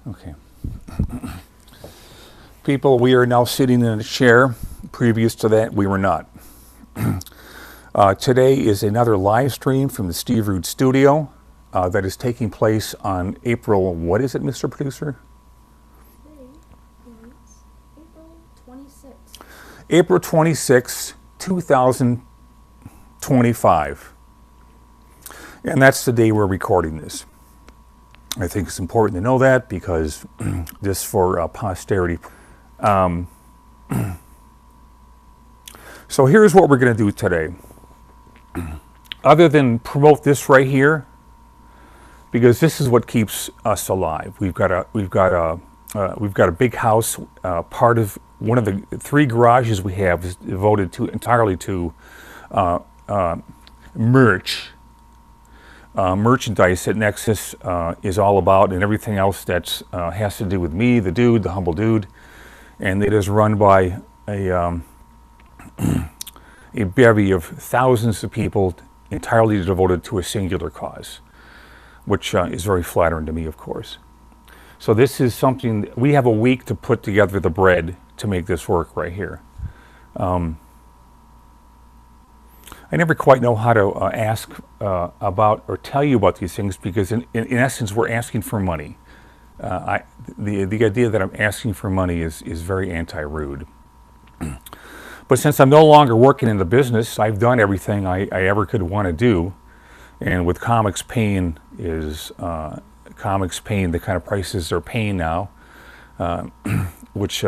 Okay. People, we are now sitting in a chair. Previous to that, we were not. Today is another live stream from the Steve Rude studio that is taking place on April, what is it, Mr. Producer? Today is April 26th. April 26, 2025. And that's the day we're recording this. I think it's important to know that because this for posterity. So here's what we're going to do today. Other than promote this right here, because this is what keeps us alive. We've got a big house. Part of one of the 3 garages we have is devoted entirely to merch. Merchandise that Nexus is all about, and everything else that has to do with me, the dude, the humble dude. And it is run by a bevy of thousands of people entirely devoted to a singular cause, which is very flattering to me, of course. So this is something, we have a week to put together the bread to make this work right here. I never quite know how to ask about or tell you about these things because in essence we're asking for money. The idea that I'm asking for money is very anti-rude. But since I'm no longer working in the business, I've done everything I ever could want to do. And with comics paying the kind of prices they're paying now, which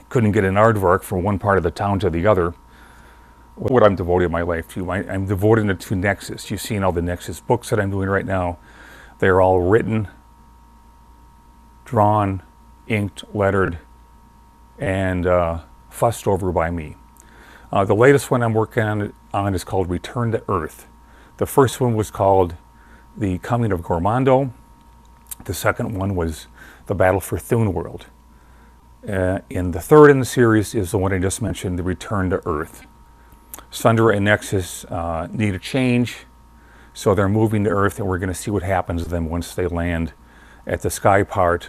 couldn't get an aardvark from one part of the town to the other. What I'm devoting my life to. I'm devoting it to Nexus. You've seen all the Nexus books that I'm doing right now. They're all written, drawn, inked, lettered, and fussed over by me. The latest one I'm working on is called Return to Earth. The first one was called The Coming of Gormando. The second one was The Battle for Thune World. And the third in the series is the one I just mentioned, The Return to Earth. Sundra and Nexus need a change, so they're moving to Earth, and we're going to see what happens to them once they land at the Skyport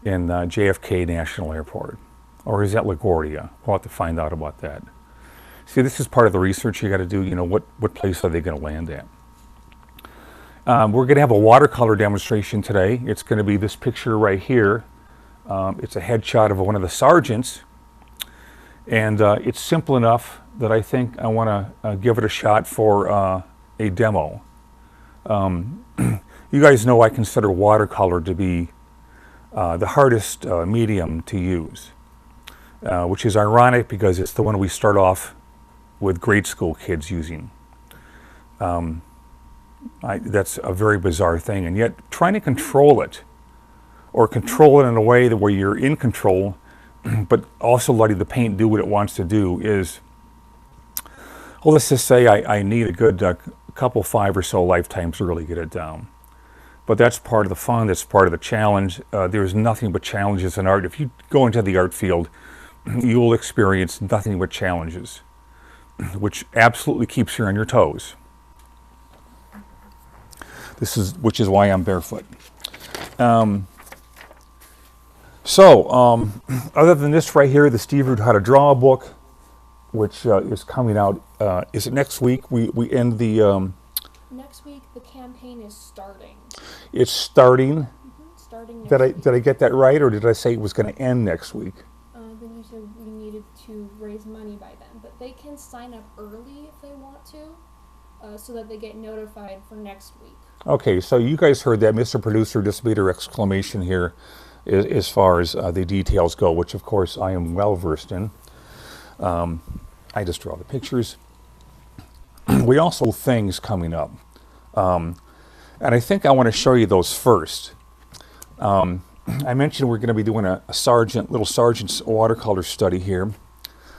in JFK National Airport. Or is that LaGuardia? We'll have to find out about that. See, this is part of the research you got to do. You know, what place are they going to land at? We're going to have a watercolor demonstration today. It's going to be this picture right here. It's a headshot of one of the Sargents. And it's simple enough that I think I want to give it a shot for a demo. You guys know I consider watercolor to be the hardest medium to use, which is ironic because it's the one we start off with grade school kids using. That's a very bizarre thing, and yet trying to control it, or control it in a way that where you're in control, but also letting the paint do what it wants to do is, well, let's just say I need a good couple 5 or so lifetimes to really get it down. But that's part of the fun, that's part of the challenge. There's nothing but challenges in art. If you go into the art field, you will experience nothing but challenges, which absolutely keeps you on your toes. Which is why I'm barefoot. Other than this right here, the Steve Rude How to Draw book, which is coming out, is it next week? We end the... Next week, the campaign is starting. It's starting? Starting next week. Did I get that right, or did I say it was going to end next week? Then you said we needed to raise money by then, but they can sign up early if they want to, so that they get notified for next week. Okay, so you guys heard that. Mr. Producer just made her exclamation here. as far as the details go, which of course I am well versed in. I just draw the pictures. We also have things coming up. And I think I want to show you those first. I mentioned we're going to be doing a little Sargent's watercolor study here,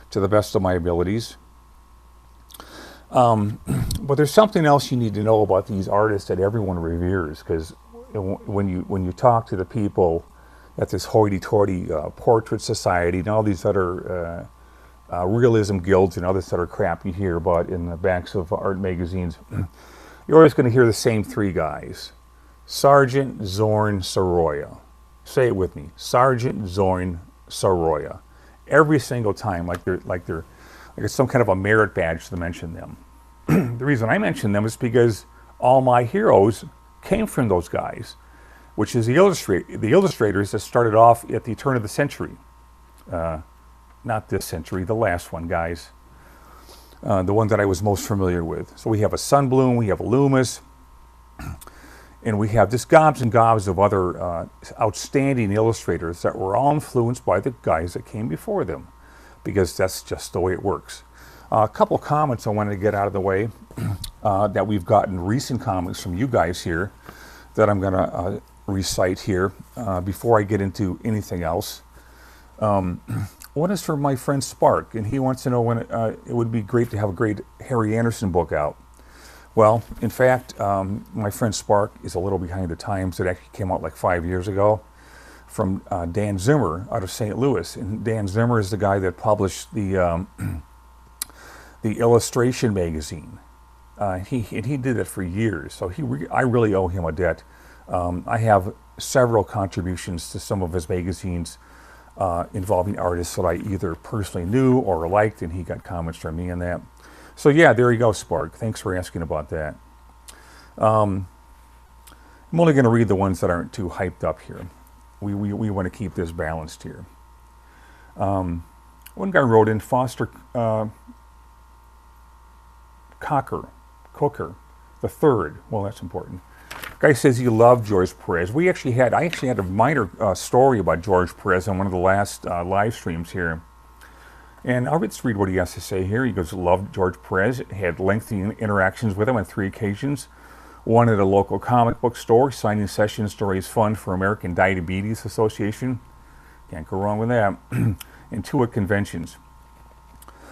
to the best of my abilities. But there's something else you need to know about these artists that everyone reveres, because when you talk to the people at this hoity-toity portrait society and all these other realism guilds and other sort of crap you hear about in the backs of art magazines, you're always going to hear the same three guys: Sargent, Zorn, Sorolla. Say it with me: Sargent, Zorn, Sorolla. Every single time, like it's some kind of a merit badge to mention them. The reason I mention them is because all my heroes came from those guys, which is the illustrators that started off at the turn of the century. Not this century, the last one, guys. The one that I was most familiar with. So we have a Sunbloom, we have a Loomis, and we have just gobs and gobs of other outstanding illustrators that were all influenced by the guys that came before them, because that's just the way it works. A couple comments I wanted to get out of the way that we've gotten, recent comments from you guys here that I'm going to recite here before I get into anything else. One is from my friend Spark, and he wants to know when it would be great to have a great Harry Anderson book out. Well, in fact, my friend Spark is a little behind the times. It actually came out like 5 years ago, from Dan Zimmer out of St. Louis. And Dan Zimmer is the guy that published the illustration magazine. He did it for years, so I really owe him a debt. I have several contributions to some of his magazines involving artists that I either personally knew or liked, and he got comments from me on that. So yeah, there you go, Spark. Thanks for asking about that. I'm only going to read the ones that aren't too hyped up here. We want to keep this balanced here. One guy wrote in, Foster Cooker, the third. Well, that's important. Guy says he loved George Perez. I actually had a minor story about George Perez on one of the last live streams here. And I'll just read what he has to say here. He goes, loved George Perez, had lengthy interactions with him on 3 occasions. One at a local comic book store, signing sessions to raise funds for American Diabetes Association. Can't go wrong with that. And 2 at conventions.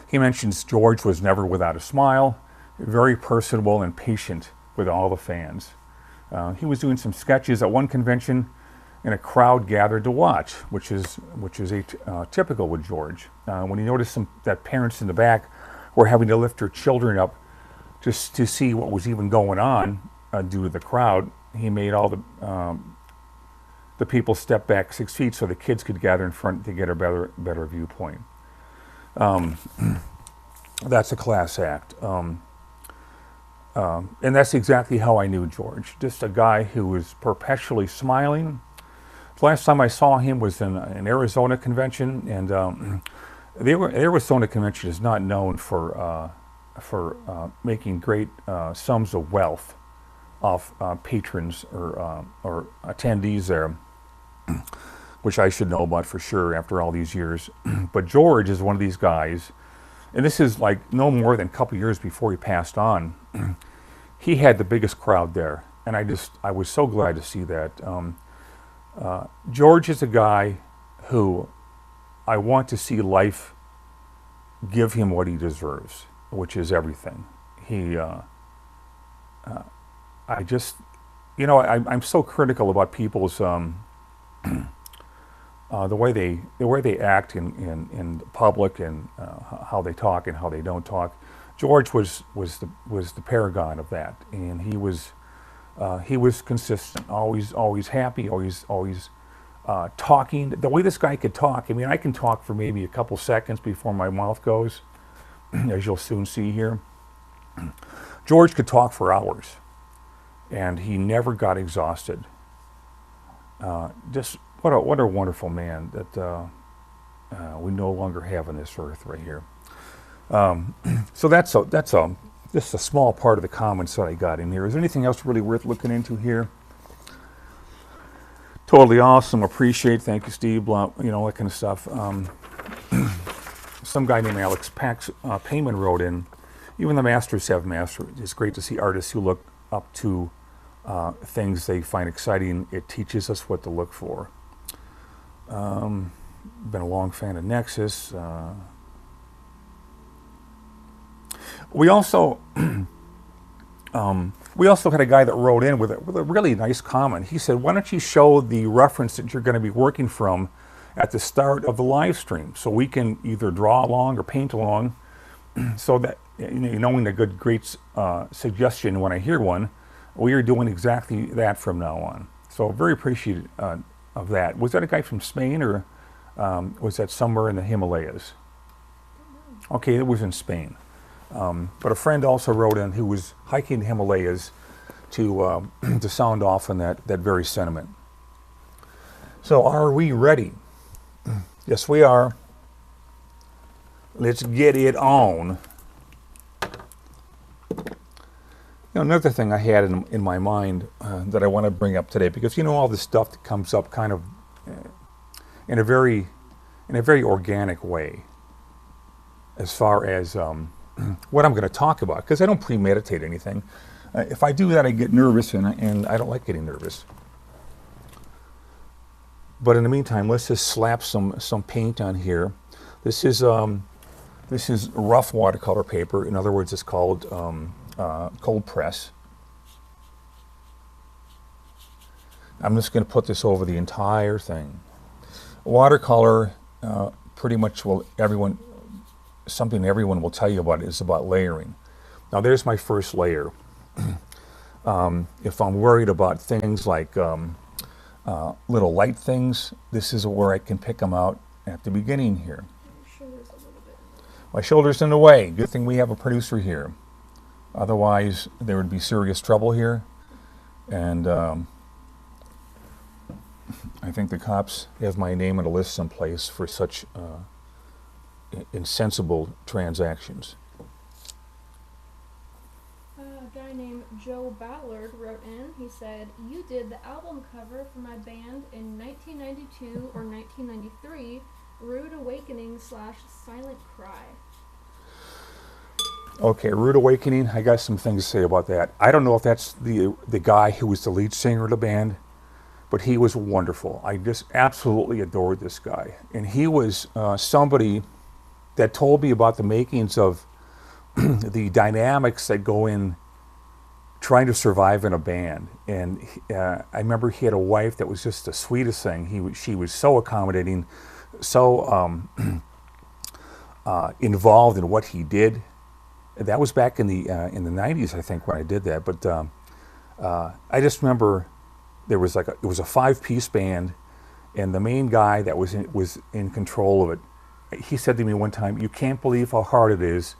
He mentions George was never without a smile, very personable and patient with all the fans. He was doing some sketches at one convention, and a crowd gathered to watch, which is typical with George. When he noticed that parents in the back were having to lift their children up just to see what was even going on due to the crowd, he made all the people step back 6 feet so the kids could gather in front to get a better viewpoint. That's a class act. And that's exactly how I knew George. Just a guy who was perpetually smiling. The last time I saw him was in an Arizona convention, and the Arizona convention is not known for making great sums of wealth off patrons or attendees there, which I should know about for sure after all these years. But George is one of these guys, and this is like no more than a couple years before he passed on. He had the biggest crowd there, and I was so glad to see that. George is a guy who I want to see life give him what he deserves, which is everything. I'm so critical about people's the way they act in public, and how they talk and how they don't talk. George was the paragon of that, and he was consistent, always happy, always talking. The way this guy could talk, I mean, I can talk for maybe a couple seconds before my mouth goes, as you'll soon see here. George could talk for hours, and he never got exhausted. Just what a wonderful man that we no longer have on this earth right here. So that's just a small part of the comments that I got in here. Is there anything else really worth looking into here? Totally awesome. Appreciate. Thank you, Steve. Blah, you know, that kind of stuff. Some guy named Alex Payman wrote in, even the masters have mastery. It's great to see artists who look up to things they find exciting. It teaches us what to look for. Been a long fan of Nexus. We also had a guy that wrote in with a really nice comment. He said, "Why don't you show the reference that you're going to be working from at the start of the live stream, so we can either draw along or paint along, so that, you know, knowing a great suggestion when I hear one, we are doing exactly that from now on." So very appreciative of that. Was that a guy from Spain, or was that somewhere in the Himalayas? Okay, it was in Spain. But a friend also wrote in who was hiking the Himalayas to sound off on that very sentiment. So are we ready? Yes, we are. Let's get it on. You know, another thing I had in my mind that I want to bring up today, because you know all this stuff that comes up kind of in a very organic way, as far as what I'm going to talk about, because I don't premeditate anything. If I do that, I get nervous, and I don't like getting nervous. But in the meantime, let's just slap some paint on here. This is rough watercolor paper. In other words, it's called cold press. I'm just going to put this over the entire thing. Watercolor, pretty much something everyone will tell you about is about layering. Now there's my first layer. If I'm worried about things like little light things, this is where I can pick them out at the beginning here. My shoulder's in the way. Good thing we have a producer here. Otherwise, there would be serious trouble here. And I think the cops have my name on a list someplace for such insensible transactions. A guy named Joe Ballard wrote in. He said, "You did the album cover for my band in 1992 or 1993, Rude Awakening / Silent Cry." Okay, Rude Awakening, I got some things to say about that. I don't know if that's the guy who was the lead singer of the band, but he was wonderful. I just absolutely adored this guy. And he was somebody that told me about the makings of the dynamics that go in trying to survive in a band. And I remember he had a wife that was just the sweetest thing. She was so accommodating, so involved in what he did. That was back in the 90s, I think, when I did that. But I just remember there was it was a 5-piece band, and the main guy that was in control of it. He said to me one time, "You can't believe how hard it is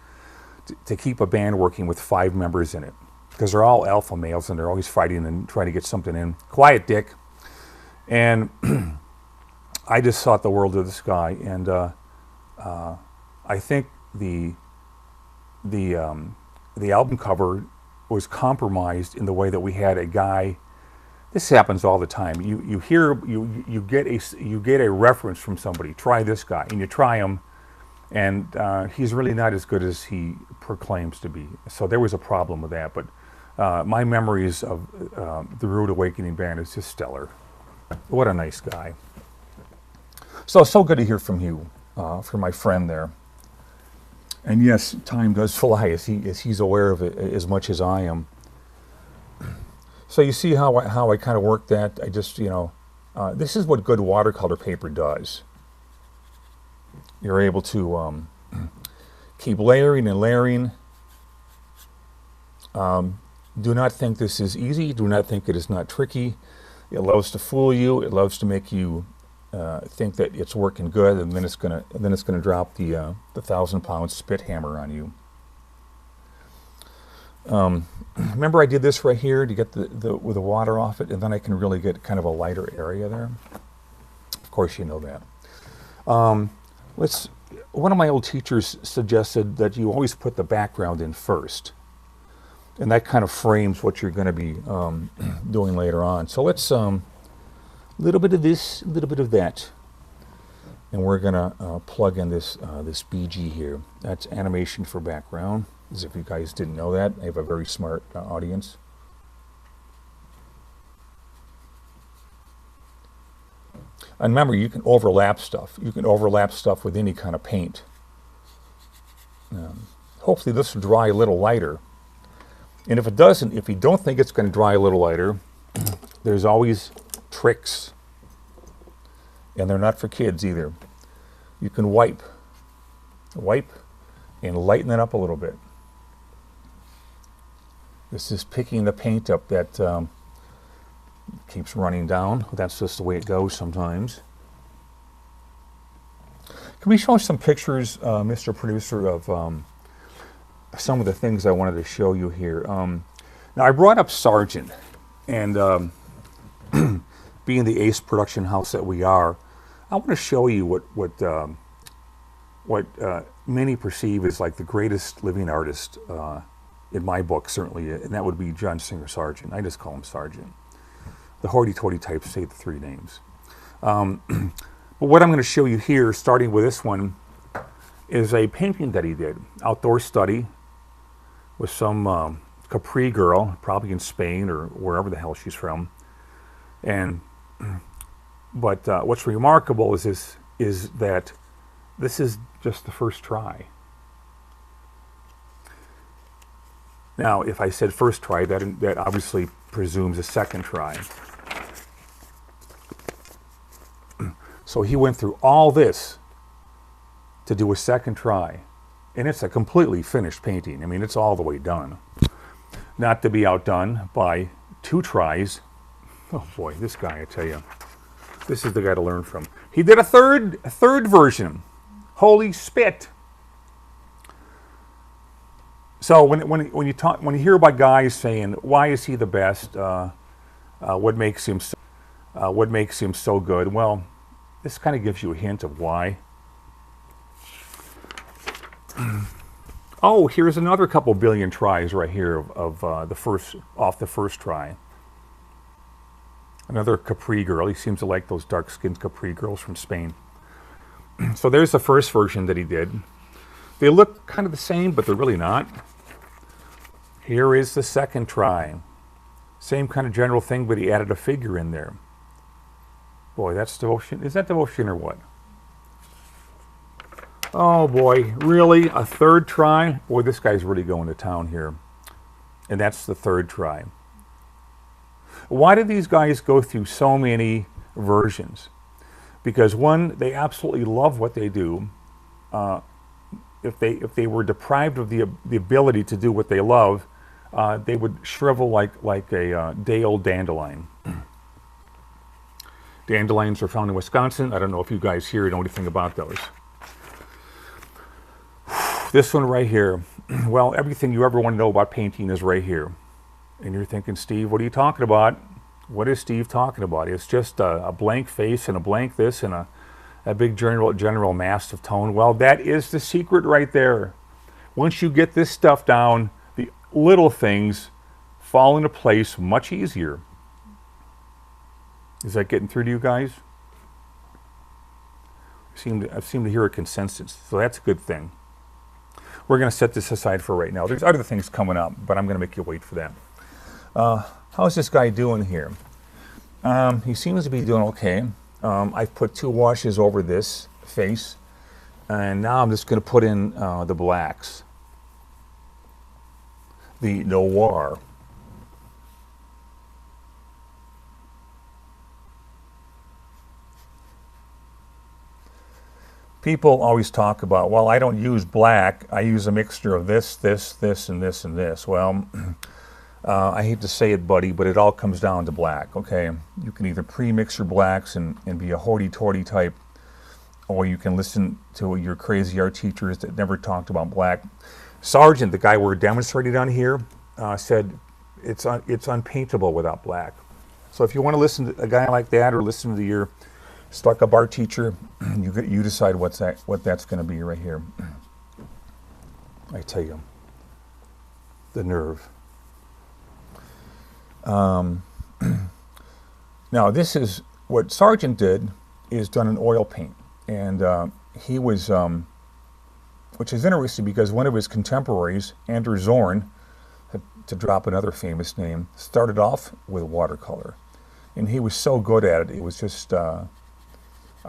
to keep a band working with 5 members in it, because they're all alpha males and they're always fighting and trying to get something in. Quiet, Dick." And I just thought the world of this guy, and I think the album cover was compromised in the way that we had a guy. This happens all the time. You get a reference from somebody. Try this guy, and you try him, and he's really not as good as he proclaims to be. So there was a problem with that. But my memories of the Rude Awakening band is just stellar. What a nice guy. So good to hear from you, from my friend there. And yes, time does fly, as he's aware of it as much as I am. So you see how I kind of work that. I just, this is what good watercolor paper does. You're able to keep layering and layering. Do not think this is easy. Do not think it is not tricky. It loves to fool you. It loves to make you think that it's working good, and then it's gonna drop the 1,000-pound spit hammer on you. Remember I did this right here to get with the water off it, and then I can really get kind of a lighter area there. Of course you know that. One of my old teachers suggested that you always put the background in first, and that kind of frames what you're going to be doing later on. So let's A little bit of this, a little bit of that. And we're gonna plug in this this BG here. That's animation for background. As if you guys didn't know that, I have a very smart audience. And remember, you can overlap stuff. You can overlap stuff with any kind of paint. Hopefully this will dry a little lighter. And if it doesn't, if you don't think it's going to dry a little lighter, there's always tricks. And they're not for kids either. You can wipe and lighten it up a little bit. This is picking the paint up that keeps running down. That's just the way it goes sometimes. Can we show some pictures, Mr. Producer, of some of the things I wanted to show you here? Now, I brought up Sargent, and being the Ace production house that we are, I want to show you what many perceive as like the greatest living artist in my book, certainly, and that would be John Singer Sargent. I just call him Sargent. The hoity-toity types say the three names. But what I'm going to show you here, starting with this one, is a painting that he did. Outdoor study with some Capri girl, probably in Spain or wherever the hell she's from. And but what's remarkable is that this is just the first try. Now, if I said first try, that obviously presumes a second try. So he went through all this to do a second try. And it's a completely finished painting. I mean, it's all the way done. Not to be outdone by 2 tries. Oh boy, this guy, I tell you. This is the guy to learn from. He did a third version. Holy spit. So when you hear about guys saying, why is he the best? What makes him so good? Well, this kind of gives you a hint of why. Oh, here's another couple billion tries right here of the first try. Another Capri girl. He seems to like those dark-skinned Capri girls from Spain. So there's the first version that he did. They look kind of the same, but they're really not. Here is the second try. Same kind of general thing, but he added a figure in there. Boy, that's devotion. Is that devotion or what? Oh boy, really? A third try? Boy, this guy's really going to town here. And that's the third try. Why do these guys go through so many versions? Because one, they absolutely love what they do. If they were deprived of the ability to do what they love, they would shrivel like a day-old dandelion. Dandelions are found in Wisconsin. I don't know if you guys here know anything about those. This one right here. Well, everything you ever want to know about painting is right here. And you're thinking, Steve, what are you talking about? What is Steve talking about? It's just a blank face and a blank this and a big general mass of tone. Well, that is the secret right there. Once you get this stuff down, the little things fall into place much easier. Is that getting through to you guys? I seem to hear a consensus, so that's a good thing. We're going to set this aside for right now. There's other things coming up, but I'm going to make you wait for that. How's this guy doing here? He seems to be doing okay. I've put 2 washes over this face, and now I'm just going to put in the blacks. The noir. People always talk about, well, I don't use black. I use a mixture of this, and this, and this. Well, I hate to say it, buddy, but it all comes down to black, okay? You can either pre-mix your blacks and be a hoity-toity type, or you can listen to your crazy art teachers that never talked about black. Sargent, the guy we're demonstrating on here, said it's unpaintable without black. So if you want to listen to a guy like that, or listen to your stuck-up art teacher, you decide what that's going to be right here. I tell you, the nerve. Now this is what Sargent did is done an oil paint, and he was, which is interesting because one of his contemporaries, Andrew Zorn, to drop another famous name, started off with watercolor, and he was so good at it. It was just a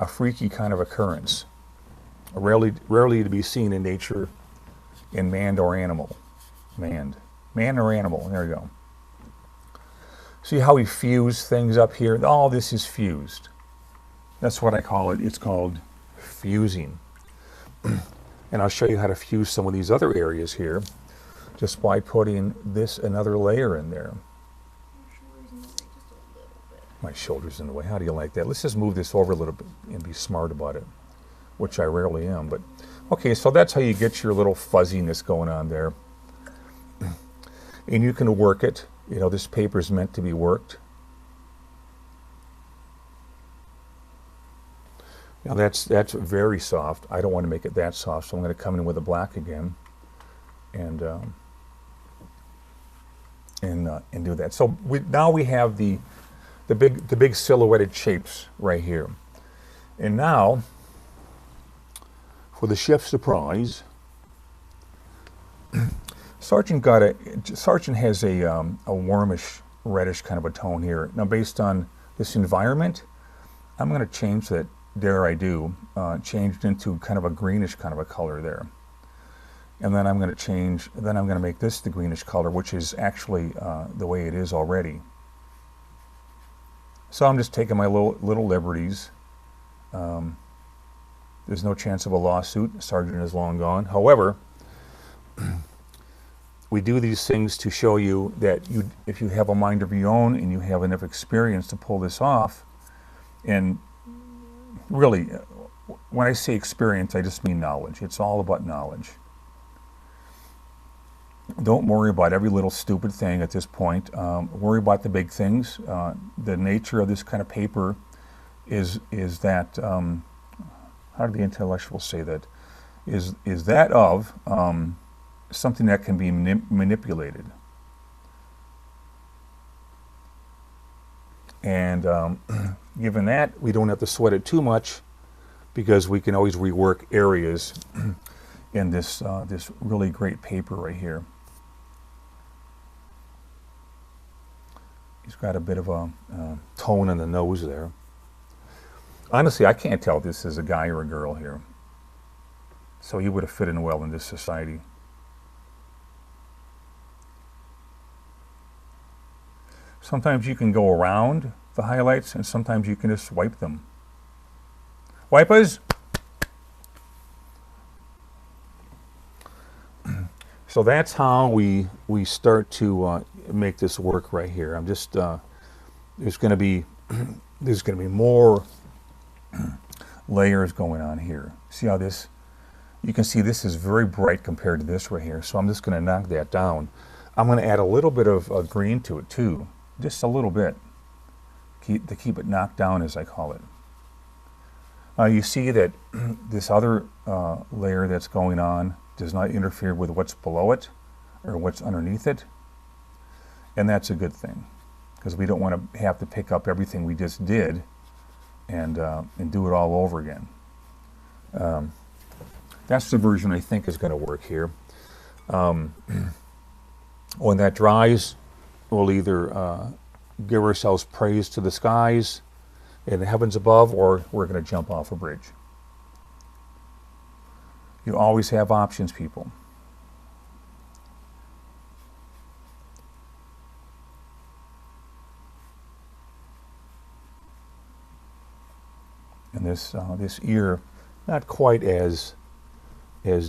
freaky kind of occurrence, rarely to be seen in nature, in man or animal, man or animal. There you go. See how he fused things up here? All this is fused. That's what I call it. It's called fusing. And I'll show you how to fuse some of these other areas here just by putting this another layer in there. My shoulder's in the way. How do you like that? Let's just move this over a little bit and be smart about it, which I rarely am. But okay, so that's how you get your little fuzziness going on there. And you can work it. You know, this paper is meant to be worked. Now that's very soft. I don't want to make it that soft, so I'm going to come in with a black again, and do that. So now we have the big silhouetted shapes right here, and now for the chef's surprise, Sargent has a warmish reddish kind of a tone here. Now based on this environment, I'm going to change that. Dare I do, changed into kind of a greenish kind of a color there. And then I'm going to make this the greenish color, which is actually the way it is already. So I'm just taking my little liberties. There's no chance of a lawsuit. Sargent is long gone. However, we do these things to show you that if you have a mind of your own and you have enough experience to pull this off, and really, when I say experience, I just mean knowledge. It's all about knowledge. Don't worry about every little stupid thing at this point. Worry about the big things. The nature of this kind of paper is that, how do the intellectuals say that? Is that of something that can be manipulated. And given that, we don't have to sweat it too much because we can always rework areas in this really great paper right here. He's got a bit of a tone on the nose there. Honestly, I can't tell if this is a guy or a girl here. So he would have fit in well in this society. Sometimes you can go around the highlights, and sometimes you can just wipe them. Wipers! So that's how we start to make this work right here. I'm just there's going to be more layers going on here. See how this? You can see this is very bright compared to this right here. So I'm just going to knock that down. I'm going to add a little bit of green to it too, just a little bit, to keep it knocked down, as I call it. You see that this other layer that's going on does not interfere with what's below it or what's underneath it, and that's a good thing because we don't want to have to pick up everything we just did and do it all over again. That's the version I think is going to work here. When that dries, we'll either give ourselves praise to the skies in the heavens above, or we're going to jump off a bridge. You always have options, people. And this ear, not quite as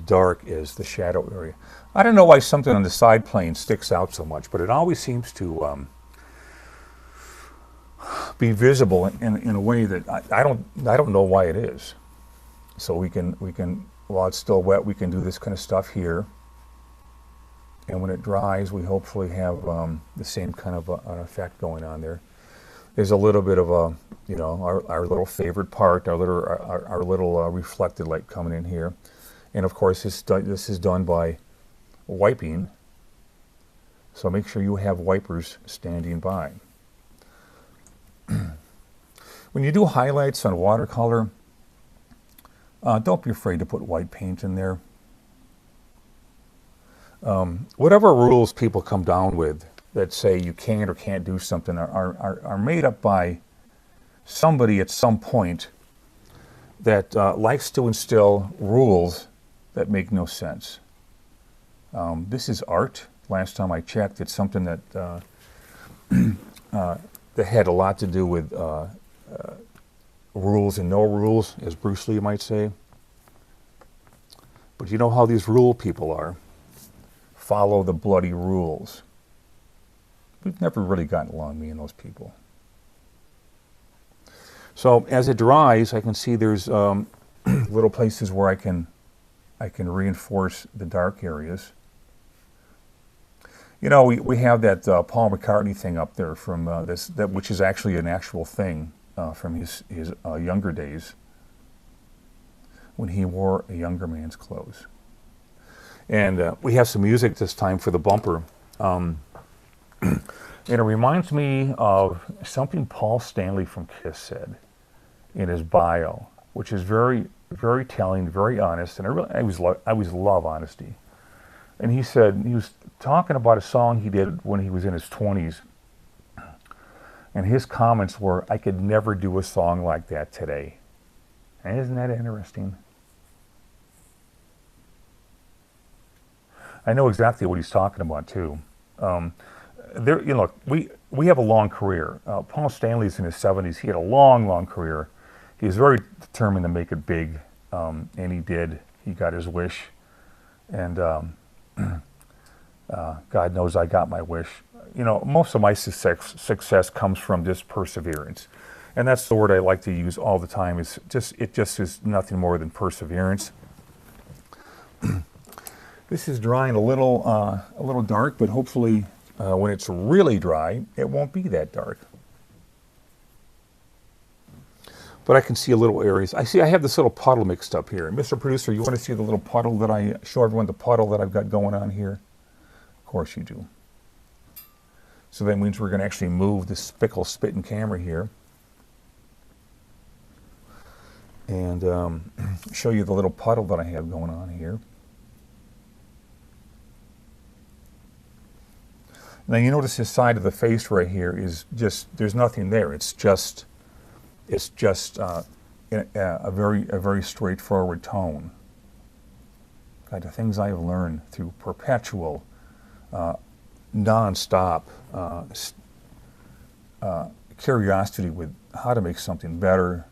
dark as the shadow area. I don't know why something on the side plane sticks out so much, but it always seems to be visible in a way that I don't know why it is. So we can while it's still wet, we can do this kind of stuff here, and when it dries, we hopefully have the same kind of an effect going on there. There's a little bit of a, you know, our little favorite part, our little reflected light coming in here, and of course this is done by wiping. So make sure you have wipers standing by. When you do highlights on watercolor, don't be afraid to put white paint in there. Whatever rules people come down with that say you can or can't do something are made up by somebody at some point that likes to instill rules that make no sense. This is art. Last time I checked, it's something that that had a lot to do with rules and no rules, as Bruce Lee might say. But you know how these rule people are. Follow the bloody rules. We've never really gotten along, me and those people. So as it dries, I can see there's little places where I can reinforce the dark areas. You know, we have that Paul McCartney thing up there from which is actually an actual thing from his younger days when he wore a younger man's clothes. And we have some music this time for the bumper. And it reminds me of something Paul Stanley from Kiss said in his bio, which is very, very telling, very honest, and I always love honesty. And he said, he was talking about a song he did when he was in his 20s, and his comments were, "I could never do a song like that today." And isn't that interesting? I know exactly what he's talking about too. We have a long career. Paul Stanley's in his 70s. He had a long, long career. He was very determined to make it big, and he did. He got his wish, and God knows I got my wish. You know, most of my success comes from just perseverance, and that's the word I like to use all the time. It just is nothing more than perseverance. This is drying a little dark, but hopefully when it's really dry, it won't be that dark. But I can see a little areas. I have this little puddle mixed up here. Mr. Producer, you want to see the little puddle that I show everyone, the puddle that I've got going on here? Of course you do. So that means we're going to actually move this spickle spitting camera here and show you the little puddle that I have going on here. Now you notice this side of the face right here is just, there's nothing there. It's just a very straightforward tone. God, the things I have learned through perpetual, non-stop curiosity with how to make something better.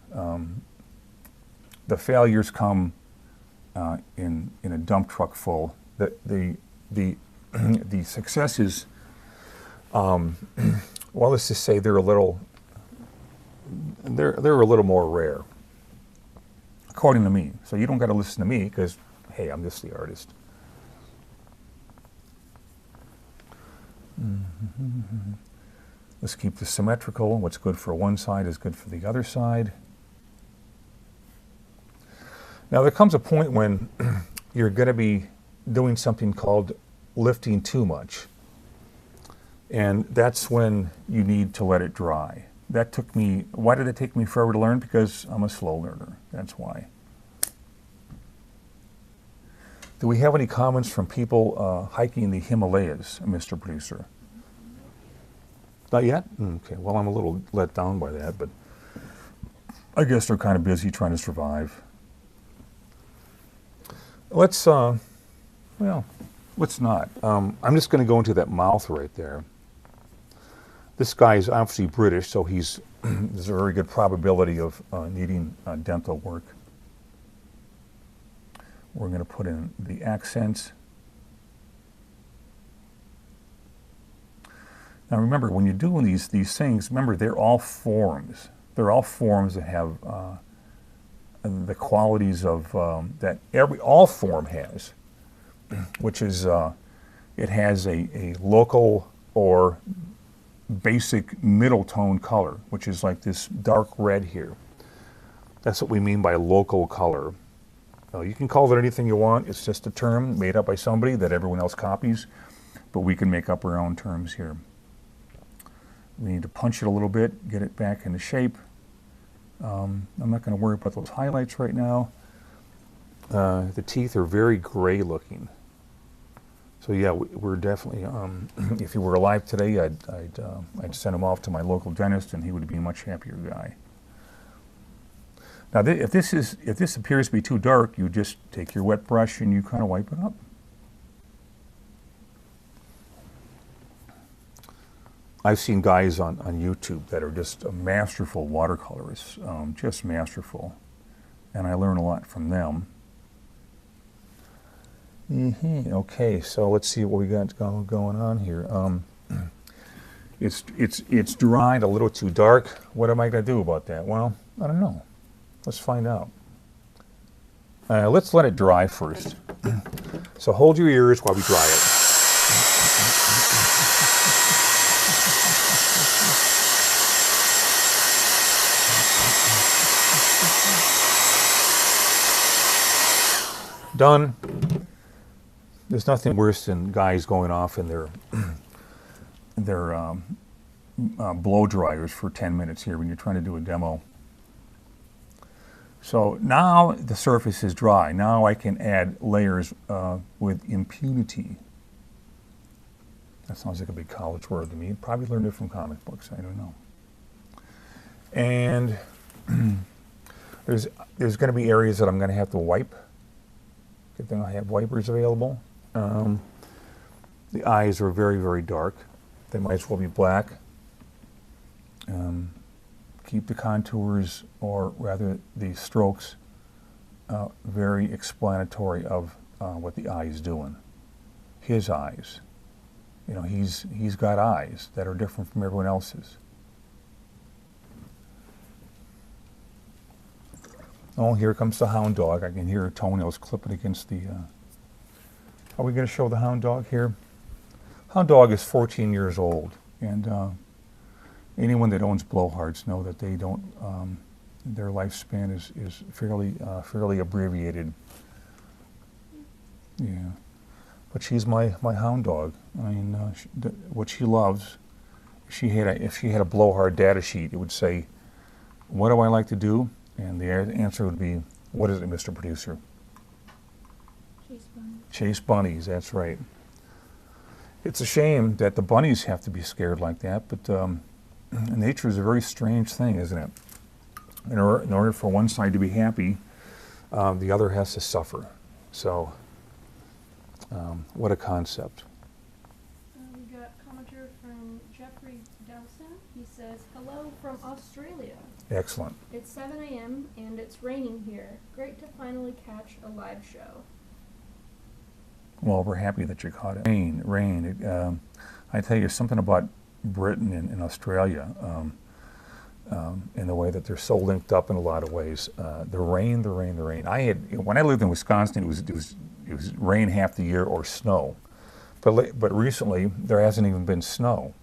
The failures come in a dump truck full. The successes, well, let's just say they're a little more rare, according to me. So you don't got to listen to me because, hey, I'm just the artist. Let's keep this symmetrical. What's good for one side is good for the other side. Now there comes a point when you're going to be doing something called lifting too much. And that's when you need to let it dry. Why did it take me forever to learn? Because I'm a slow learner, that's why. Do we have any comments from people hiking the Himalayas, Mr. Producer? Not yet? Okay, well, I'm a little let down by that, but I guess they're kind of busy trying to survive. Let's not. I'm just going to go into that mouth right there. This guy is obviously British, so there's a very good probability of needing dental work. We're going to put in the accents. Now remember, when you're doing these things, remember they're all forms. They're all forms that have the qualities of that all form has, which is it has a local or basic middle tone color, which is like this dark red here. That's what we mean by local color. You can call it anything you want. It's just a term made up by somebody that everyone else copies, but we can make up our own terms here. We need to punch it a little bit, get it back into shape, I'm not going to worry about those highlights right now. The teeth are very gray looking. So yeah, we're definitely, if he were alive today, I'd send him off to my local dentist and he would be a much happier guy. Now, if this appears to be too dark, you just take your wet brush and you kind of wipe it up. I've seen guys on YouTube that are just masterful watercolorists, just masterful, and I learn a lot from them. Okay, so let's see what we got going on here. It's dried a little too dark. What am I going to do about that? Well, I don't know. Let's find out. Let's let it dry first. So hold your ears while we dry it. Done. There's nothing worse than guys going off in their blow dryers for 10 minutes here when you're trying to do a demo. So now the surface is dry. Now I can add layers with impunity. That sounds like a big college word to me. Probably learned it from comic books. I don't know. And there's going to be areas that I'm going to have to wipe. Good thing I have wipers available. The eyes are very, very dark. They might as well be black. Keep the contours, or rather the strokes, very explanatory of what the eye is doing. His eyes. You know, he's got eyes that are different from everyone else's. Oh, here comes the hound dog. I can hear her toenails clipping against the... Are we going to show the hound dog here? Hound dog is 14 years old, and anyone that owns blowhards know that they don't... their lifespan is fairly abbreviated. Yeah, but she's my hound dog. I mean, what she loves. If she had a blowhard data sheet, it would say, "What do I like to do?" And the answer would be, "What is it, Mr. Producer?" Chase bunnies. Chase bunnies, that's right. It's a shame that the bunnies have to be scared like that, but nature is a very strange thing, isn't it? In order for one side to be happy, the other has to suffer. So, what a concept. We got a commenter from Jeffrey Dowson. He says, "Hello from Australia. Excellent. It's 7 a.m. and it's raining here. Great to finally catch a live show." Well, we're happy that you caught it. Rain. I tell you something about Britain and Australia, in the way that they're so linked up in a lot of ways. The rain. When I lived in Wisconsin, it was rain half the year or snow, but recently there hasn't even been snow.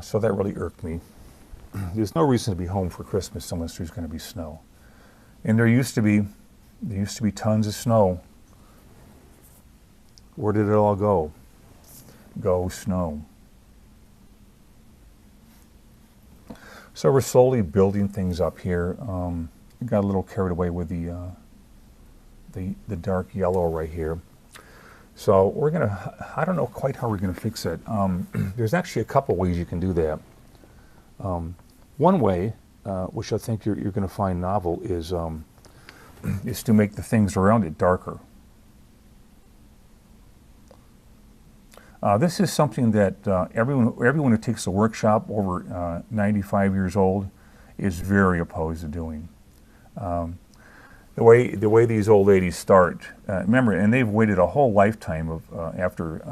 So that really irked me. There's no reason to be home for Christmas unless there's going to be snow, and there used to be tons of snow. Where did it all go? Go snow. So we're slowly building things up here. Got a little carried away with the dark yellow right here. So we're gonna, I don't know quite how we're gonna fix it. There's actually a couple ways you can do that. One way, which I think you're gonna find novel, is to make the things around it darker. This is something that everyone who takes a workshop over 95 years old is very opposed to doing. The way these old ladies start, remember, and they've waited a whole lifetime of after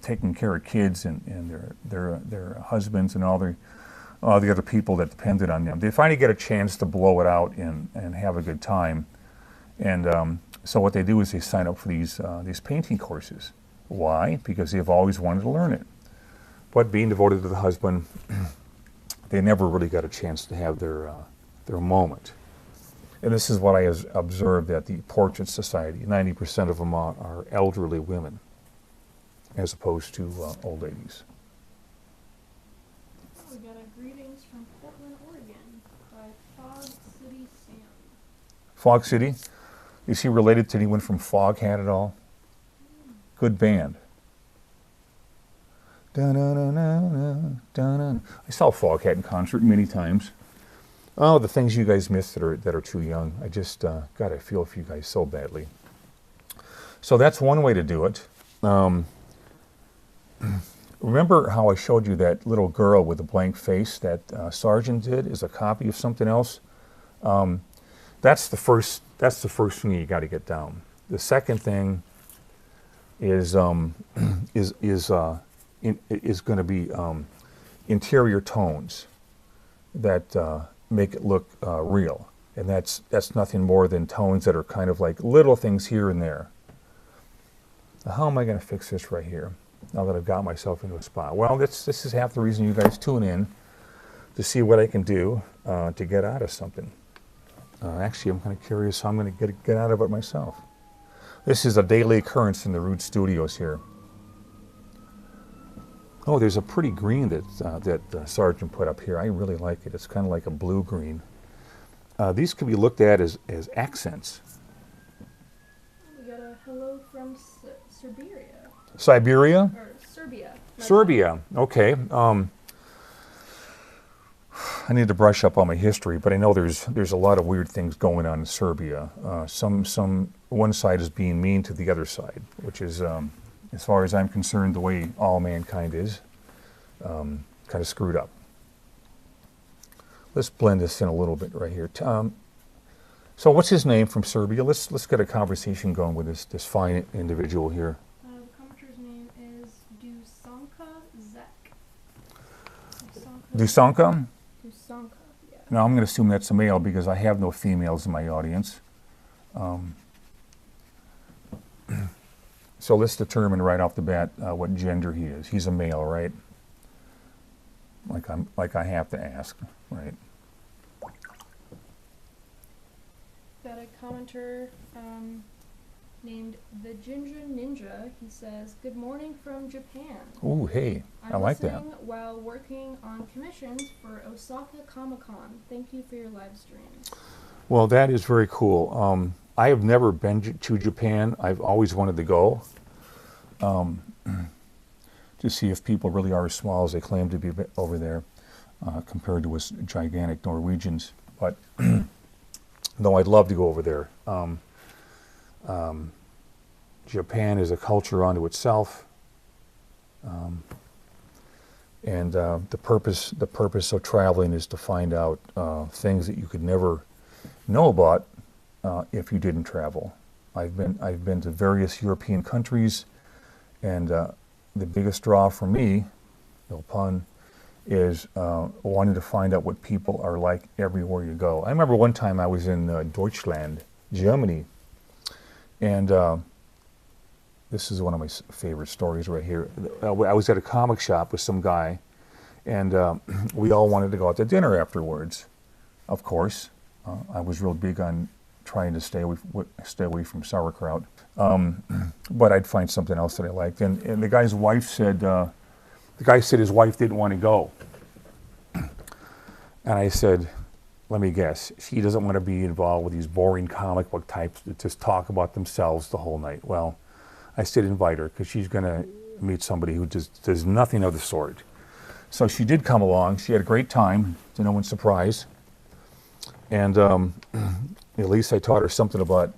taking care of kids and their husbands and all the other people that depended on them. They finally get a chance to blow it out and have a good time. And so what they do is they sign up for these painting courses. Why? Because they've always wanted to learn it. But being devoted to the husband, they never really got a chance to have their moment. And this is what I have observed at the Portrait Society. 90% of them are elderly women, as opposed to old ladies. We got a greetings from Portland, Oregon by Fog City. Is he related to anyone from Foghat at all? Good band. I saw Foghat in concert many times. Oh, the things you guys missed that are too young. I just, God, I feel for you guys so badly. So that's one way to do it. Remember how I showed you that little girl with a blank face that Sargent did is a copy of something else? That's the first thing you got to get down. The second thing is going to be interior tones that make it look real, and that's nothing more than tones that are kind of like little things here and there. Now, how am I going to fix this right here now that I've got myself into a spot? Well, this is half the reason you guys tune in, to see what I can do to get out of something. Actually, I'm kind of curious how I'm going to get out of it myself. This is a daily occurrence in the Root Studios here. Oh, there's a pretty green that Sargent put up here. I really like it. It's kind of like a blue green. These could be looked at as accents. We got a hello from Siberia. Siberia? Or Serbia. Serbia. Okay. I need to brush up on my history, but I know there's a lot of weird things going on in Serbia. One side is being mean to the other side, which is, as far as I'm concerned, the way all mankind is, kind of screwed up. Let's blend this in a little bit right here. So what's his name from Serbia? Let's get a conversation going with this fine individual here. The commenter's name is Dusanka Zek. Dusanka? Dusanka, yeah. Now I'm going to assume that's a male because I have no females in my audience. So let's determine right off the bat what gender he is. He's a male, right? Like I have to ask, right? Got a commenter named the Ginger Ninja. He says, "Good morning from Japan. Ooh, hey, I like that. I'm listening while working on commissions for Osaka Comic-Con. Thank you for your live streams." Well, that is very cool. I have never been to Japan. I've always wanted to go to see if people really are as small as they claim to be over there compared to us gigantic Norwegians. But no, I'd love to go over there. Japan is a culture unto itself, and the purpose of traveling is to find out things that you could never know about if you didn't travel. I've been to various European countries, and the biggest draw for me, no pun, is wanting to find out what people are like everywhere you go. I remember one time I was in Deutschland, Germany, and this is one of my favorite stories right here. I was at a comic shop with some guy, and we all wanted to go out to dinner afterwards. Of course, I was real big on trying to stay away from sauerkraut, but I'd find something else that I liked. And the guy's wife said, the guy said his wife didn't want to go, and I said, let me guess, she doesn't want to be involved with these boring comic book types that just talk about themselves the whole night. Well, I said invite her because she's going to meet somebody who just does nothing of the sort. So she did come along. She had a great time, to no one's surprise. And at least I taught her something about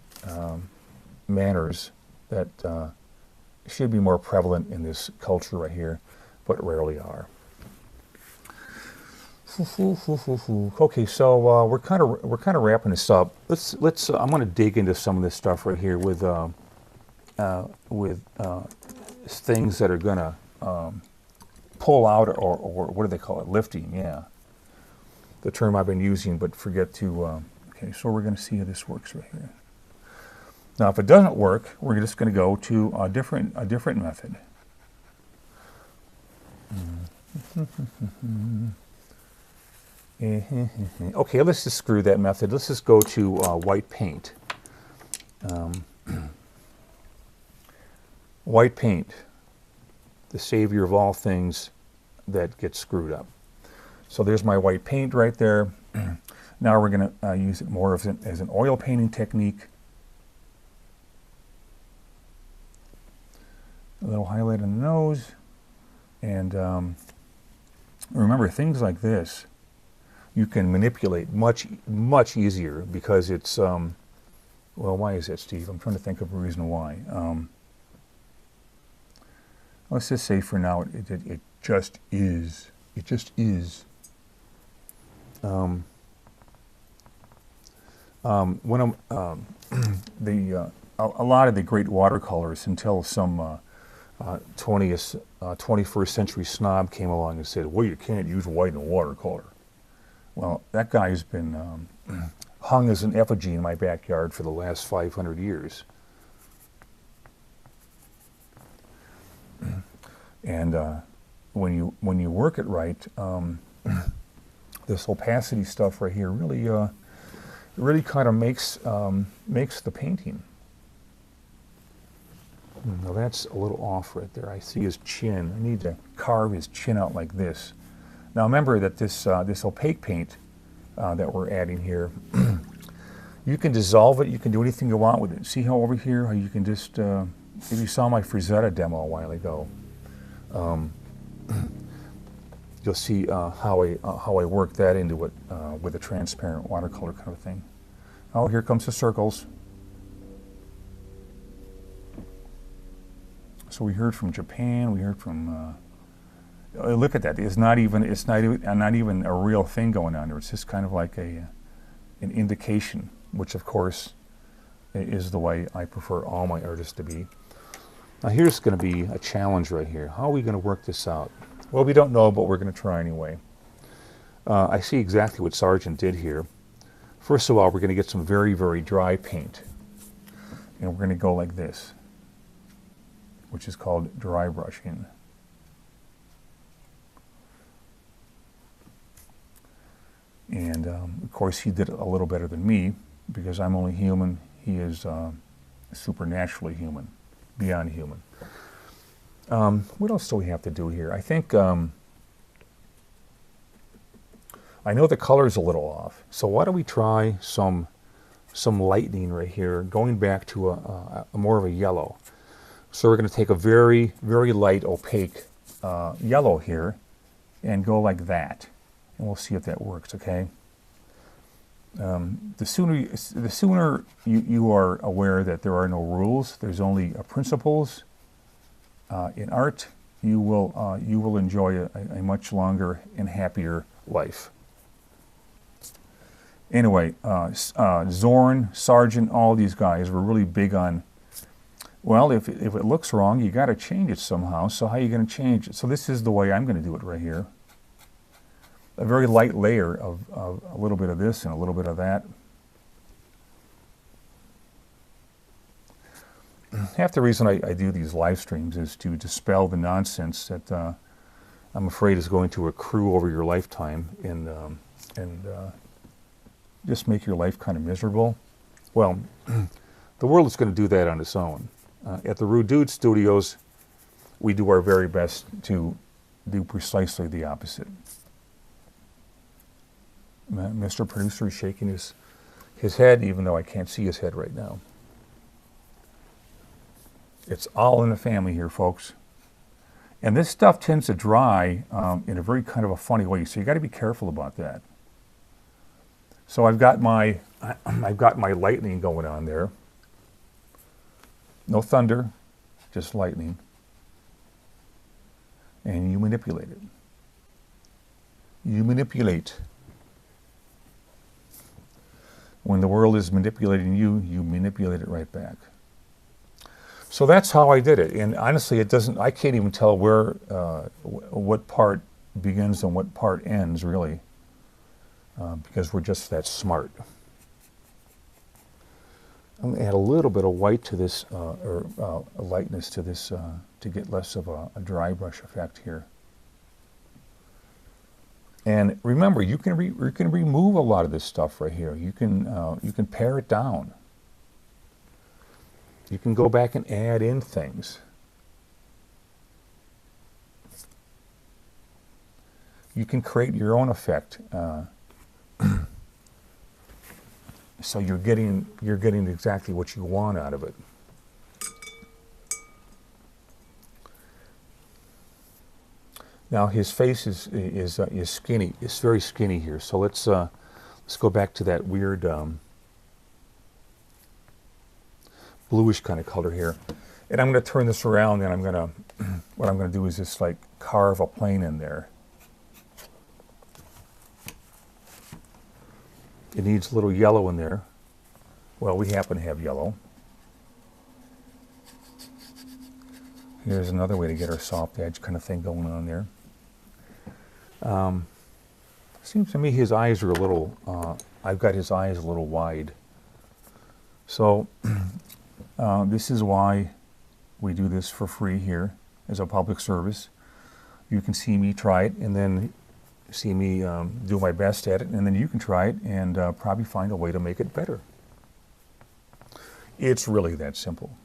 manners that should be more prevalent in this culture right here, but rarely are. Okay, so we're kind of wrapping this up. Let's. I'm going to dig into some of this stuff right here with things that are going to pull out or what do they call it? Lifting, yeah. The term I've been using, but forget to. Okay, so we're going to see how this works right here. Now, if it doesn't work, we're just going to go to a different method. Okay, let's just screw that method. Let's just go to white paint. White paint, the savior of all things that get screwed up. So there's my white paint right there. Now we're going to use it more as an oil painting technique. A little highlight on the nose. And remember, things like this you can manipulate much easier because it's, well, why is that, Steve? I'm trying to think of a reason why. Let's just say for now it just is. It just is. When I'm, a lot of the great watercolors until some 21st century snob came along and said, well, you can't use white in watercolor. Well, that guy's been hung as an effigy in my backyard for the last 500 years. And when you work it right, this opacity stuff right here really kind of makes the painting. Now that's a little off right there. I see his chin. I need to carve his chin out like this. Now remember that this opaque paint that we're adding here, you can dissolve it. You can do anything you want with it. See how over here, how you can just, if you saw my Frazetta demo a while ago, you'll see how I work that into it with a transparent watercolor kind of thing. Oh, here comes the circles. So we heard from Japan. We heard from. Look at that. It's not even a real thing going on there. It's just kind of like an indication, which of course is the way I prefer all my artists to be. Now here's going to be a challenge right here. How are we going to work this out? Well, we don't know, but we're going to try anyway. I see exactly what Sargent did here. First of all, we're going to get some very, very dry paint. And we're going to go like this, which is called dry brushing. And of course, he did it a little better than me because I'm only human. He is supernaturally human, beyond human. What else do we have to do here? I think I know the color's a little off, so why don't we try some lightning right here, going back to a more of a yellow. So we're going to take a very, very light opaque yellow here and go like that, and we'll see if that works. Okay. The sooner you are aware that there are no rules, there's only principles. In art, you will enjoy a much longer and happier life. Anyway, Zorn, Sargent, all these guys were really big on, well, if it looks wrong, you got to change it somehow. So how are you going to change it? So this is the way I'm going to do it right here. A very light layer of a little bit of this and a little bit of that. Half the reason I do these live streams is to dispel the nonsense that I'm afraid is going to accrue over your lifetime and just make your life kind of miserable. Well, the world is going to do that on its own. At the Rude Dude Studios, we do our very best to do precisely the opposite. Mr. Producer is shaking his head, even though I can't see his head right now. It's all in the family here, folks. And this stuff tends to dry in a very kind of a funny way, so you got to be careful about that. So I've got my lightning going on there. No thunder, just lightning. And you manipulate it. You manipulate. When the world is manipulating you, you manipulate it right back. So that's how I did it. And honestly, I can't even tell where, what part begins and what part ends, really, because we're just that smart. I'm going to add a little bit of white to this, or a lightness to this, to get less of a dry brush effect here. And remember, you can remove a lot of this stuff right here. You can pare it down. You can go back and add in things. You can create your own effect. So you're getting exactly what you want out of it. Now his face is skinny. It's very skinny here. So let's go back to that weird bluish kind of color here. And I'm going to turn this around, and what I'm going to do is just like carve a plane in there. It needs a little yellow in there. Well, we happen to have yellow. Here's another way to get our soft edge kind of thing going on there. Seems to me his eyes are a little, I've got his eyes a little wide. So this is why we do this for free here as a public service. You can see me try it, and then see me do my best at it, and then you can try it and probably find a way to make it better. It's really that simple.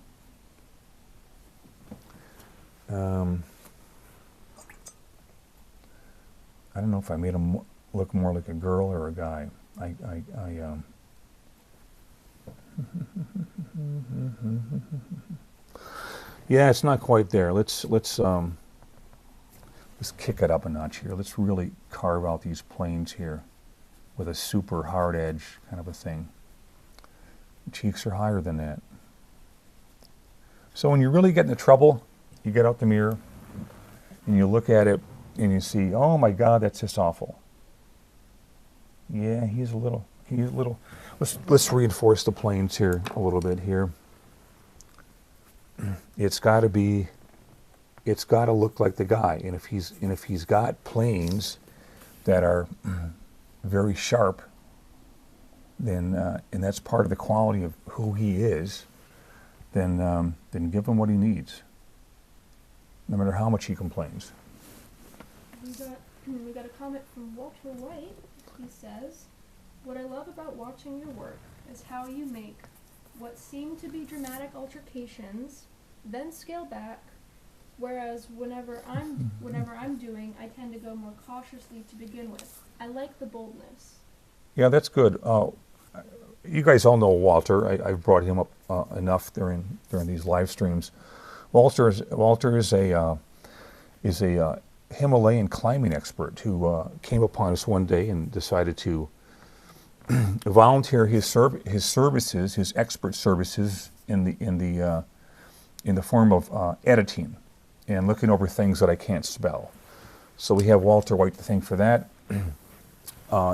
I don't know if I made him look more like a girl or a guy. Yeah, it's not quite there. Let's kick it up a notch here. Let's really carve out these planes here with a super hard edge kind of a thing. The cheeks are higher than that. So when you really get into trouble, you get out the mirror and you look at it and you see, oh my God, that's just awful. Yeah, he's a little. Let's reinforce the planes here a little bit here. It's got to look like the guy, and if he's got planes that are very sharp, then and that's part of the quality of who he is, then give him what he needs, no matter how much he complains. We got a comment from Walter White. He says, "What I love about watching your work is how you make what seem to be dramatic altercations, then scale back. Whereas whenever I'm doing, I tend to go more cautiously to begin with. I like the boldness." Yeah, that's good. You guys all know Walter. I've brought him up enough during these live streams. Walter is a Himalayan climbing expert who came upon us one day and decided to volunteer his services, his expert services, in the form of editing and looking over things that I can't spell. So we have Walter White to thank for that.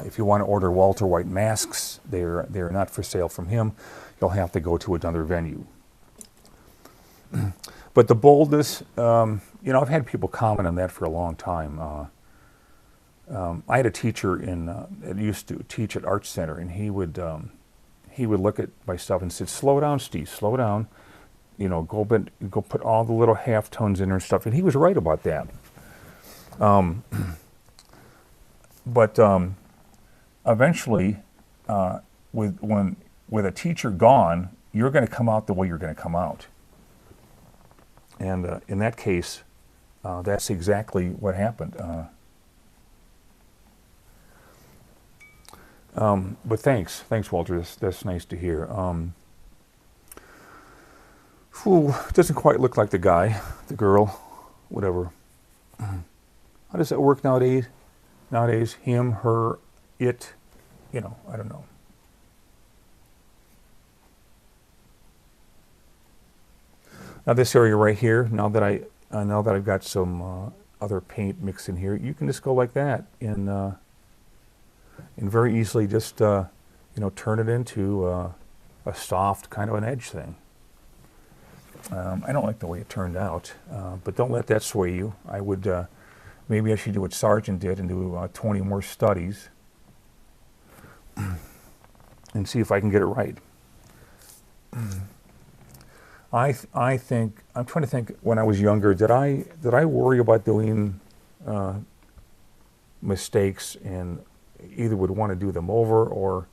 If you want to order Walter White masks, they're not for sale from him. You'll have to go to another venue. But the boldness, I've had people comment on that for a long time. I had a teacher that used to teach at Art Center, and he would look at my stuff and said, "Slow down, Steve, slow down. Go put all the little half tones in there and stuff." And he was right about that. But eventually, with a teacher gone, you're going to come out the way you're going to come out. And in that case, that's exactly what happened. But thanks, Walter. That's nice to hear. Doesn't quite look like the guy, the girl, whatever. How does that work nowadays? Nowadays, him, her, it, I don't know. Now this area right here, now that I've got some other paint mixed in here, you can just go like that and very easily just turn it into a soft kind of an edge thing. I don't like the way it turned out, but don't let that sway you. I would maybe I should do what Sargent did and do 20 more studies and see if I can get it right. I think I'm trying to think. When I was younger, did I worry about doing mistakes and either would want to do them over or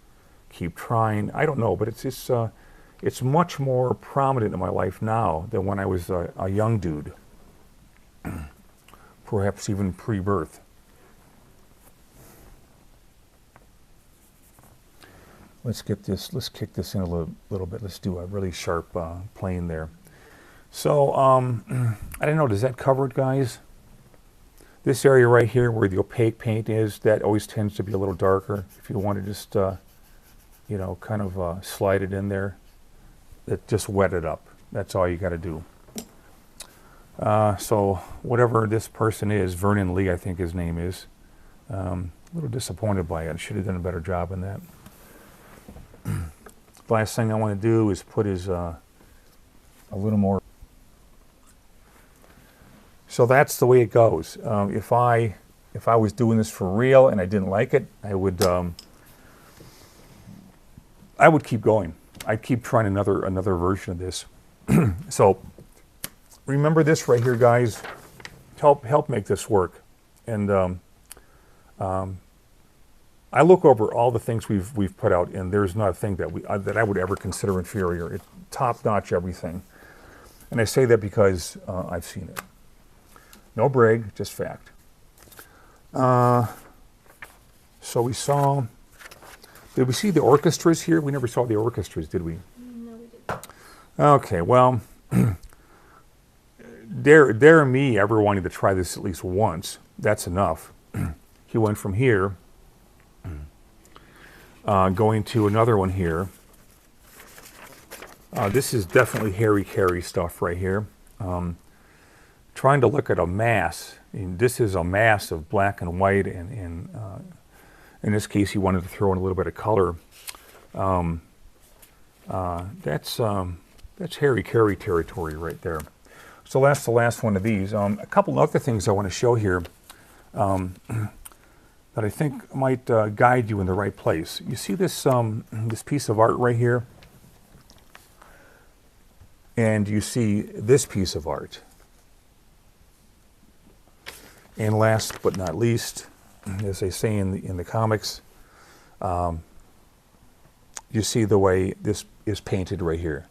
keep trying? I don't know, but it's much more prominent in my life now than when I was a young dude, perhaps even pre-birth. let's get this, let's kick this in a little bit. Let's do a really sharp plane there. So, I don't know, does that cover it, guys? This area right here where the opaque paint is, that always tends to be a little darker. If you want to just, you know, kind of slide it in there, just wet it up. That's all you got to do. So whatever this person is, Vernon Lee, I think his name is, a little disappointed by it. I should have done a better job in that. Last thing I want to do is put his a little more. So that's the way it goes. If I was doing this for real and I didn't like it, I would keep going. I'd keep trying another version of this. So remember this right here, guys. Help make this work. And I look over all the things we've put out, and there's not a thing that I would ever consider inferior. It's top-notch everything. And I say that because I've seen it. No brag, just fact. So we saw. Did we see the orchestras here? We never saw the orchestras, did we? No, we didn't. Okay, well, dare me ever wanting to try this at least once. That's enough. He went from here, going to another one here. This is definitely Harry Carey stuff right here. Trying to look at a mass. And this is a mass of black and white, and in this case, he wanted to throw in a little bit of color. That's Harry Carey territory right there. So that's the last one of these. A couple other things I want to show here that I think might guide you in the right place. You see this this piece of art right here, and you see this piece of art. And last but not least, as they say in the comics, you see the way this is painted right here.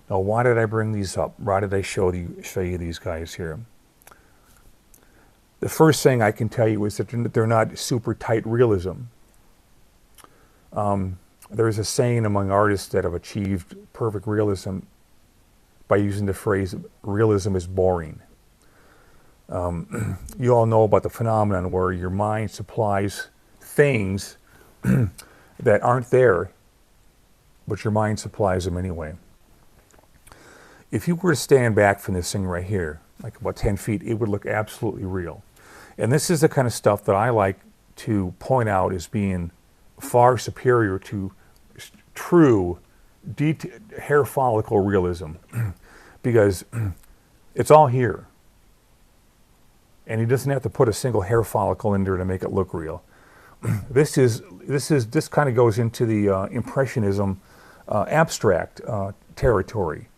Now, why did I bring these up? Why did I show you these guys here? The first thing I can tell you is that they're not super tight realism. There's a saying among artists that have achieved perfect realism by using the phrase, realism is boring. You all know about the phenomenon where your mind supplies things that aren't there, but your mind supplies them anyway. If you were to stand back from this thing right here, like about 10 feet, it would look absolutely real. And this is the kind of stuff that I like to point out as being far superior to true hair follicle realism, because it's all here. And he doesn't have to put a single hair follicle in there to make it look real. This kind of goes into the impressionism abstract territory.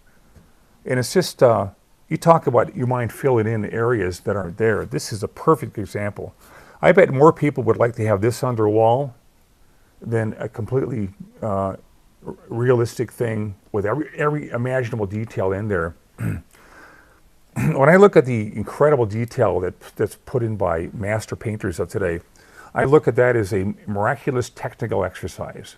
And it's just, you talk about your mind filling in areas that aren't there. This is a perfect example. I bet more people would like to have this on their wall than a completely realistic thing with every imaginable detail in there. When I look at the incredible detail that's put in by master painters of today, I look at that as a miraculous technical exercise.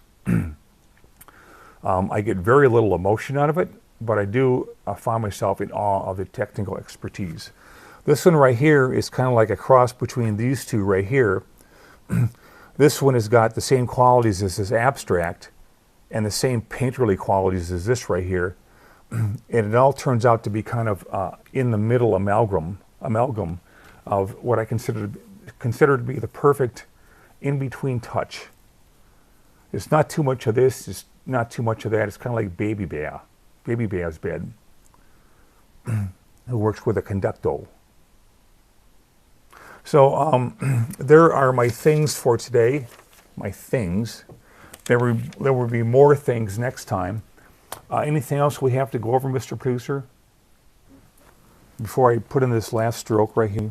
I get very little emotion out of it, but I do find myself in awe of the technical expertise. This one right here is kind of like a cross between these two right here. This one has got the same qualities as this abstract and the same painterly qualities as this right here. And it all turns out to be kind of in the middle amalgam of what I consider to be the perfect in-between touch. It's not too much of this, it's not too much of that. It's kind of like Baby Bear's bed, who works with a conducto. So there are my things for today. My things. There will be more things next time. Anything else we have to go over, Mr. Producer? Before I put in this last stroke right here.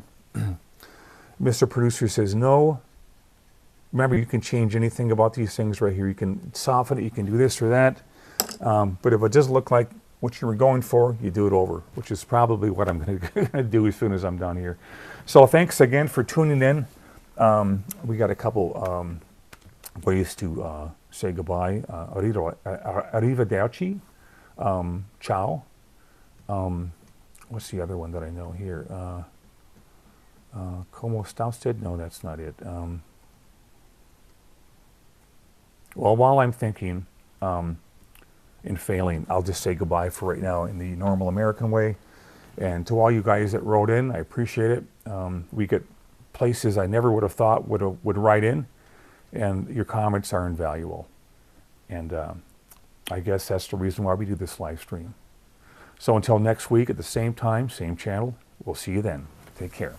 Mr. Producer says no. Remember, you can change anything about these things right here. You can soften it, you can do this or that. But if it doesn't look like what you were going for, you do it over, which is probably what I'm going to do as soon as I'm done here. So thanks again for tuning in. We got a couple ways to say goodbye. Arrivederci. Ciao. What's the other one that I know here? Como está usted? No, that's not it. Well, while I'm thinking and failing, I'll just say goodbye for right now in the normal American way. And to all you guys that wrote in, I appreciate it. We get places I never would have thought would write in, and your comments are invaluable. And I guess that's the reason why we do this live stream. So until next week at the same time, same channel, we'll see you then. Take care.